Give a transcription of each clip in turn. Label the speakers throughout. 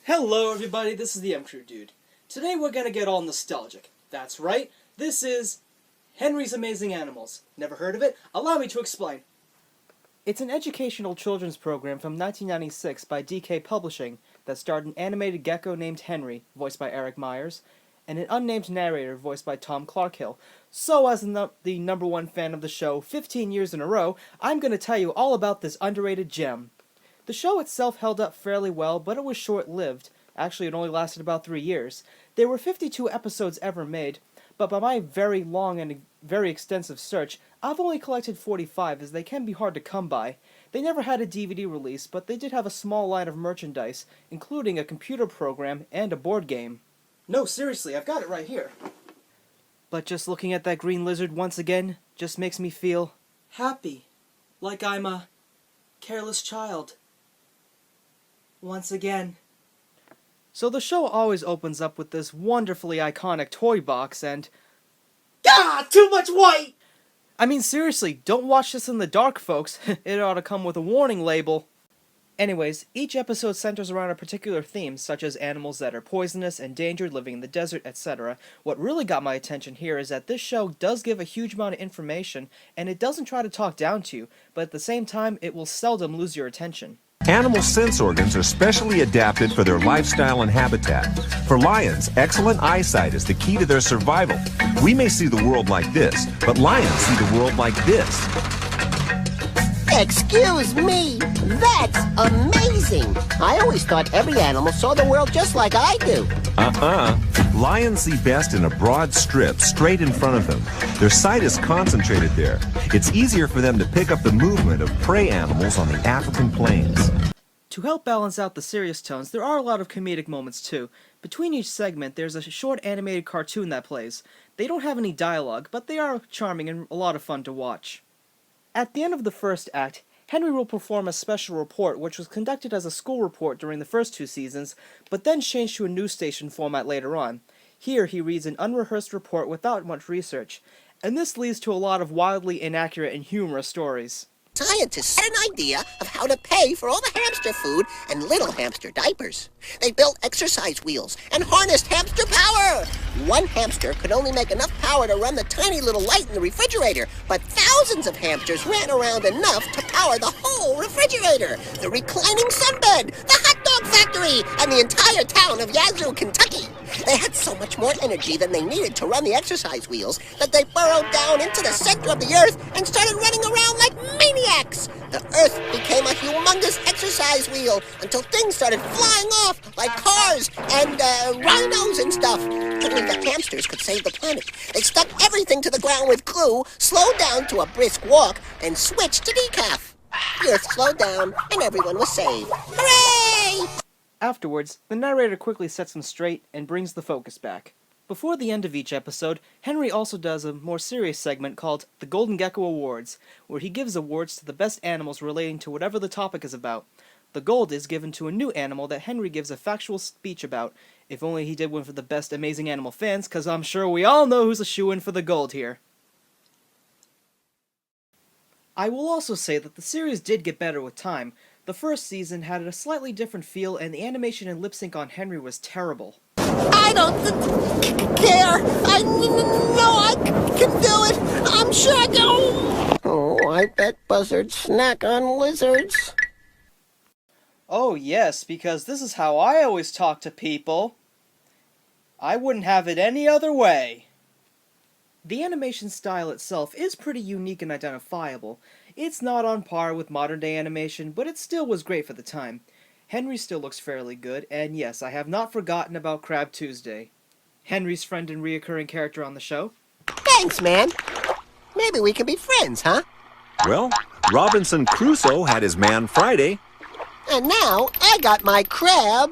Speaker 1: Hello everybody, this is the M-Crew Dude. Today we're gonna get all nostalgic. That's right, this is Henry's Amazing Animals. Never heard of it? Allow me to explain. It's an educational children's program from 1996 by DK Publishing that starred an animated gecko named Henry, voiced by Eric Myers, and an unnamed narrator voiced by Tom Clarkhill. So as the number one fan of the show 15 years in a row, I'm gonna tell you all about this underrated gem. The show itself held up fairly well, but it was short-lived. Actually, it only lasted about 3 years. There were 52 episodes ever made, but by my very long and very extensive search, I've only collected 45, as they can be hard to come by. They never had a DVD release, but they did have a small line of merchandise, including a computer program and a board game. No, seriously, I've got it right here. But just looking at that green lizard once again just makes me feel happy. Like I'm a careless child. Once again. So the show always opens up with this wonderfully iconic toy box and... Too much white! I mean, seriously, don't watch this in the dark, folks. It ought to come with a warning label. Anyways, each episode centers around a particular theme, such as animals that are poisonous, endangered, living in the desert, etc. What really got my attention here is that this show does give a huge amount of information, and it doesn't try to talk down to you, but at the same time, it will seldom lose your attention.
Speaker 2: Animal sense organs are specially adapted for their lifestyle and habitat. For lions, excellent eyesight is the key to their survival. We may see the world like this, but lions see the world like this.
Speaker 3: Excuse me, that's amazing. I always thought every animal saw the world just like I do.
Speaker 2: Lions see best in a broad strip straight in front of them. Their sight is concentrated there. It's easier for them to pick up the movement of prey animals on the African plains.
Speaker 1: To help balance out the serious tones, there are a lot of comedic moments too. Between each segment, there's a short animated cartoon that plays. They don't have any dialogue, but they are charming and a lot of fun to watch. At the end of the first act, Henry will perform a special report which was conducted as a school report during the first 2 seasons, but then changed to a news station format later on. Here he reads an unrehearsed report without much research, and this leads to a lot of wildly inaccurate and humorous stories.
Speaker 3: Scientists had an idea of how to pay for all the hamster food and little hamster diapers. They built exercise wheels and harnessed hamster power. One hamster could only make enough power to run the tiny little light in the refrigerator, but thousands of hamsters ran around enough to power the whole refrigerator, the reclining sunbed, the hot dog factory, and the entire town of Yazoo, Kentucky. They had so much more energy than they needed to run the exercise wheels that they burrowed down into the center of the earth and started running around like maniacs. The earth became a humongous exercise wheel until things started flying off like cars and rhinos and stuff. Only the hamsters could save the planet. They stuck everything to the ground with glue, slowed down to a brisk walk, and switched to decaf. The earth slowed down and everyone was saved. Hooray!
Speaker 1: Afterwards, the narrator quickly sets them straight and brings the focus back. Before the end of each episode, Henry also does a more serious segment called the Golden Gecko Awards, where he gives awards to the best animals relating to whatever the topic is about. The gold is given to a new animal that Henry gives a factual speech about. If only he did one for the best Amazing Animal fans, cause I'm sure we all know who's a shoo-in for the gold here. I will also say that the series did get better with time. The first season had a slightly different feel, and the animation and lip sync on Henry was terrible.
Speaker 3: I don't care. I know I can do it. I'm sure I can. Oh, I bet buzzards snack on lizards.
Speaker 1: Oh yes, because this is how I always talk to people. I wouldn't have it any other way. The animation style itself is pretty unique and identifiable. It's not on par with modern-day animation, but it still was great for the time. Henry still looks fairly good, and yes, I have not forgotten about Crab Tuesday, Henry's friend and reoccurring character on the show.
Speaker 3: Thanks, man. Maybe we can be friends, huh?
Speaker 2: Well, Robinson Crusoe had his man Friday.
Speaker 3: And now I got my crab,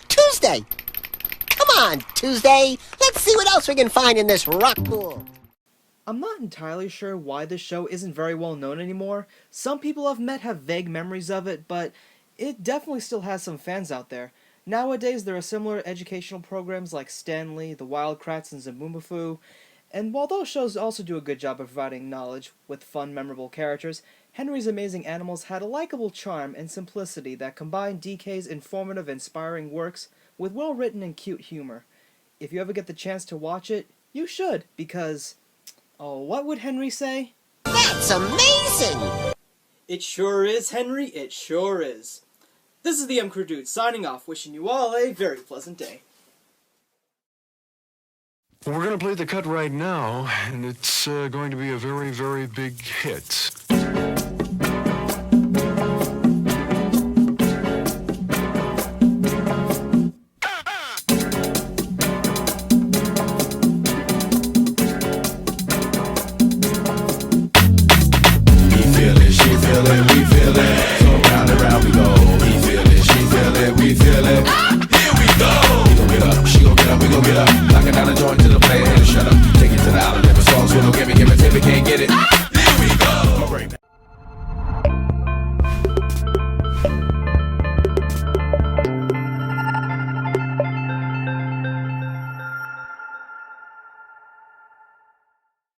Speaker 3: Tuesday. Come on, Tuesday. Let's see what else we can find in this rock pool.
Speaker 1: I'm not entirely sure why this show isn't very well known anymore. Some people I've met have vague memories of it, but it definitely still has some fans out there. Nowadays, there are similar educational programs like Stanley, The Wild Kratts, and Zaboomafoo, and while those shows also do a good job of providing knowledge with fun, memorable characters, Henry's Amazing Animals had a likable charm and simplicity that combined DK's informative, inspiring works with well-written and cute humor. If you ever get the chance to watch it, you should, because, oh, what would Henry say?
Speaker 3: That's amazing!
Speaker 1: It sure is, Henry, it sure is. This is the M Crew Dude signing off, wishing you all a very pleasant day.
Speaker 4: We're going to play the cut right now, and it's going to be a very, very big hit.
Speaker 5: We feel it, so round and round we go. We feel it, she feel it, we feel it.